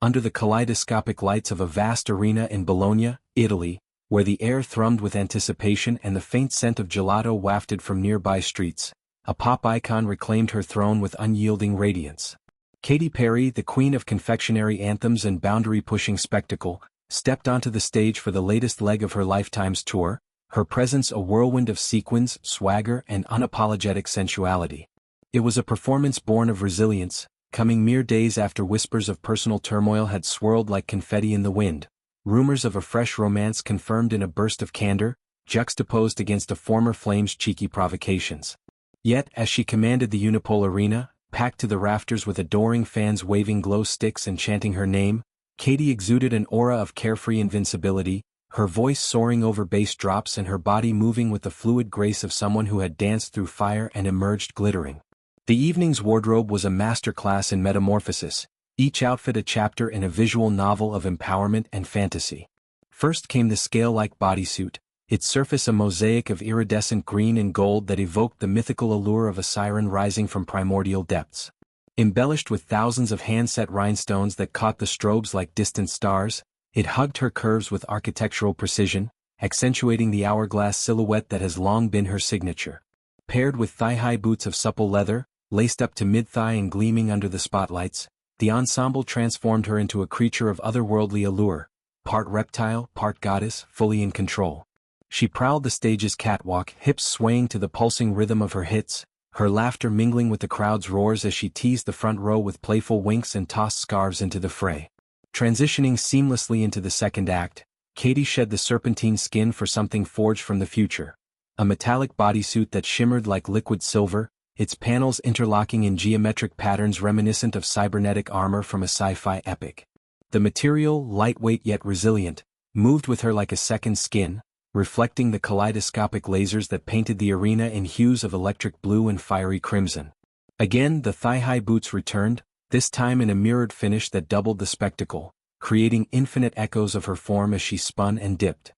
under the kaleidoscopic lights of a vast arena in Bologna, Italy, where the air thrummed with anticipation and the faint scent of gelato wafted from nearby streets, a pop icon reclaimed her throne with unyielding radiance. Katy Perry, the queen of confectionery anthems and boundary-pushing spectacle, stepped onto the stage for the latest leg of her lifetime's tour, her presence a whirlwind of sequins, swagger, and unapologetic sensuality. It was a performance born of resilience, coming mere days after whispers of personal turmoil had swirled like confetti in the wind, rumors of a fresh romance confirmed in a burst of candor, juxtaposed against a former flame's cheeky provocations. Yet, as she commanded the Unipol arena, packed to the rafters with adoring fans waving glow sticks and chanting her name, Katy exuded an aura of carefree invincibility, her voice soaring over bass drops and her body moving with the fluid grace of someone who had danced through fire and emerged glittering. The evening's wardrobe was a masterclass in metamorphosis, each outfit a chapter in a visual novel of empowerment and fantasy. First came the scale-like bodysuit, its surface a mosaic of iridescent green and gold that evoked the mythical allure of a siren rising from primordial depths. Embellished with thousands of hand-set rhinestones that caught the strobes like distant stars, it hugged her curves with architectural precision, accentuating the hourglass silhouette that has long been her signature. Paired with thigh-high boots of supple leather, laced up to mid-thigh and gleaming under the spotlights, the ensemble transformed her into a creature of otherworldly allure, part reptile, part goddess, fully in control. She prowled the stage's catwalk, hips swaying to the pulsing rhythm of her hits, her laughter mingling with the crowd's roars as she teased the front row with playful winks and tossed scarves into the fray. Transitioning seamlessly into the second act, Katy shed the serpentine skin for something forged from the future. A metallic bodysuit that shimmered like liquid silver, its panels interlocking in geometric patterns reminiscent of cybernetic armor from a sci-fi epic. The material, lightweight yet resilient, moved with her like a second skin, reflecting the kaleidoscopic lasers that painted the arena in hues of electric blue and fiery crimson. Again, the thigh-high boots returned, this time in a mirrored finish that doubled the spectacle, creating infinite echoes of her form as she spun and dipped.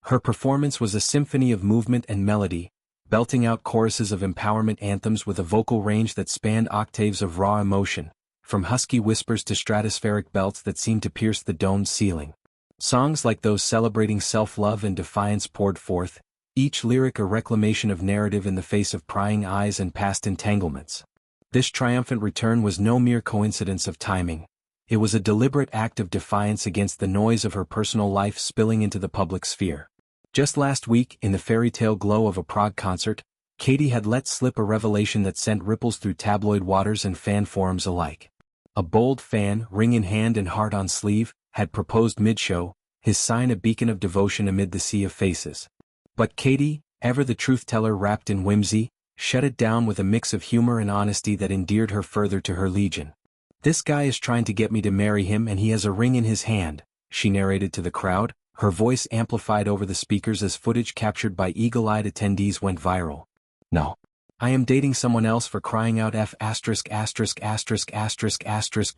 Her performance was a symphony of movement and melody, belting out choruses of empowerment anthems with a vocal range that spanned octaves of raw emotion, from husky whispers to stratospheric belts that seemed to pierce the domed ceiling. Songs like those celebrating self-love and defiance poured forth, each lyric a reclamation of narrative in the face of prying eyes and past entanglements. This triumphant return was no mere coincidence of timing. It was a deliberate act of defiance against the noise of her personal life spilling into the public sphere. Just last week, in the fairy tale glow of a Prague concert, Katy had let slip a revelation that sent ripples through tabloid waters and fan forums alike. A bold fan, ring in hand and heart on sleeve, had proposed mid-show, his sign a beacon of devotion amid the sea of faces. But Katy, ever the truth-teller wrapped in whimsy, shut it down with a mix of humor and honesty that endeared her further to her legion. "This guy is trying to get me to marry him and he has a ring in his hand," she narrated to the crowd, her voice amplified over the speakers as footage captured by eagle-eyed attendees went viral. "No. I am dating someone else for crying out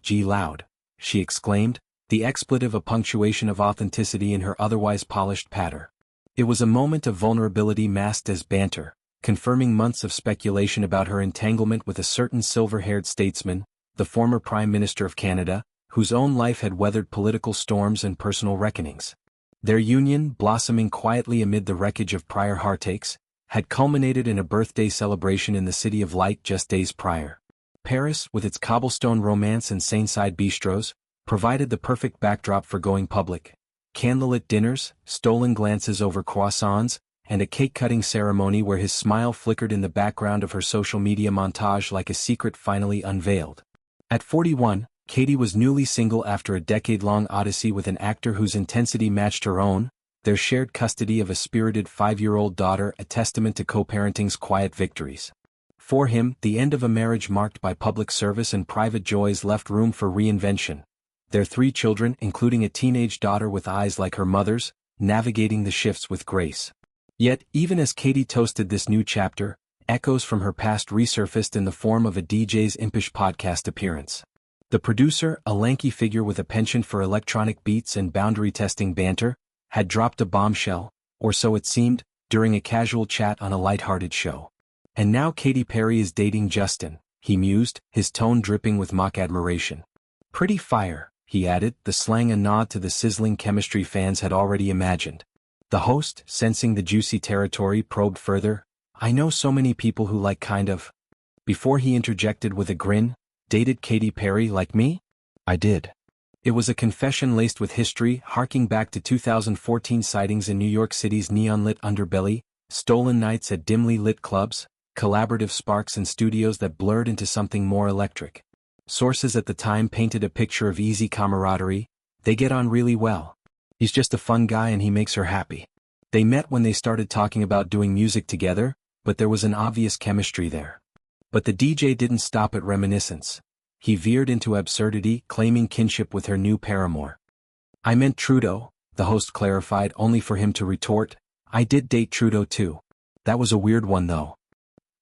G loud," she exclaimed, the expletive a punctuation of authenticity in her otherwise polished patter. It was a moment of vulnerability masked as banter, confirming months of speculation about her entanglement with a certain silver-haired statesman, the former Prime Minister of Canada, whose own life had weathered political storms and personal reckonings. Their union, blossoming quietly amid the wreckage of prior heartaches, had culminated in a birthday celebration in the City of Light just days prior. Paris, with its cobblestone romance and Seine-side bistros, provided the perfect backdrop for going public. Candlelit dinners, stolen glances over croissants, and a cake-cutting ceremony where his smile flickered in the background of her social media montage like a secret finally unveiled. At 41, Katy was newly single after a decade-long odyssey with an actor whose intensity matched her own, their shared custody of a spirited 5-year-old daughter a testament to co-parenting's quiet victories. For him, the end of a marriage marked by public service and private joys left room for reinvention. Their 3 children, including a teenage daughter with eyes like her mother's, navigating the shifts with grace. Yet, even as Katy toasted this new chapter, echoes from her past resurfaced in the form of a DJ's impish podcast appearance. The producer, a lanky figure with a penchant for electronic beats and boundary-testing banter, had dropped a bombshell, or so it seemed, during a casual chat on a light-hearted show. "And now Katy Perry is dating Justin," he mused, his tone dripping with mock admiration. "Pretty fire," he added, the slang a nod to the sizzling chemistry fans had already imagined. The host, sensing the juicy territory, probed further. I know so many people who like kind of. Before he interjected with a grin, dated Katy Perry like me? I did. It was a confession laced with history, harking back to 2014 sightings in New York City's neon-lit underbelly, stolen nights at dimly lit clubs, collaborative sparks in studios that blurred into something more electric. Sources at the time painted a picture of easy camaraderie. They get on really well. He's just a fun guy and he makes her happy. They met when they started talking about doing music together, but there was an obvious chemistry there. But the DJ didn't stop at reminiscence. He veered into absurdity, claiming kinship with her new paramour. I meant Trudeau, the host clarified, only for him to retort, I did date Trudeau too. That was a weird one though.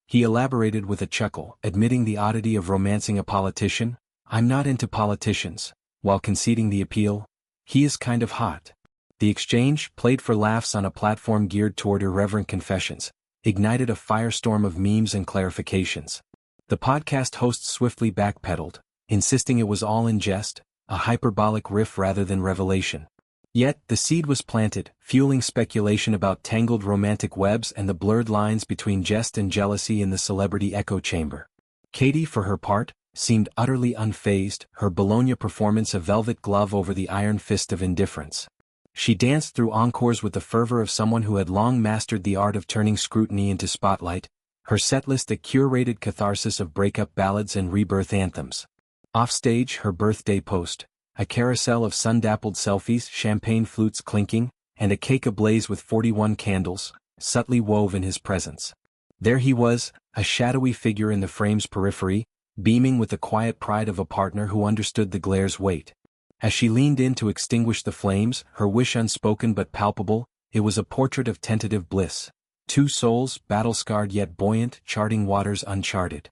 He elaborated with a chuckle, admitting the oddity of romancing a politician. I'm not into politicians, while conceding the appeal. He is kind of hot. The exchange, played for laughs on a platform geared toward irreverent confessions, ignited a firestorm of memes and clarifications. The podcast host swiftly backpedaled, insisting it was all in jest, a hyperbolic riff rather than revelation. Yet, the seed was planted, fueling speculation about tangled romantic webs and the blurred lines between jest and jealousy in the celebrity echo chamber. Katy, for her part, seemed utterly unfazed, her Bologna performance a velvet glove over the iron fist of indifference. She danced through encores with the fervor of someone who had long mastered the art of turning scrutiny into spotlight, her setlist a curated catharsis of breakup ballads and rebirth anthems. Offstage, her birthday post, a carousel of sun-dappled selfies, champagne flutes clinking, and a cake ablaze with 41 candles, subtly wove in his presence. There he was, a shadowy figure in the frame's periphery, beaming with the quiet pride of a partner who understood the glare's weight. As she leaned in to extinguish the flames, her wish unspoken but palpable, it was a portrait of tentative bliss. Two souls, battle-scarred yet buoyant, charting waters uncharted.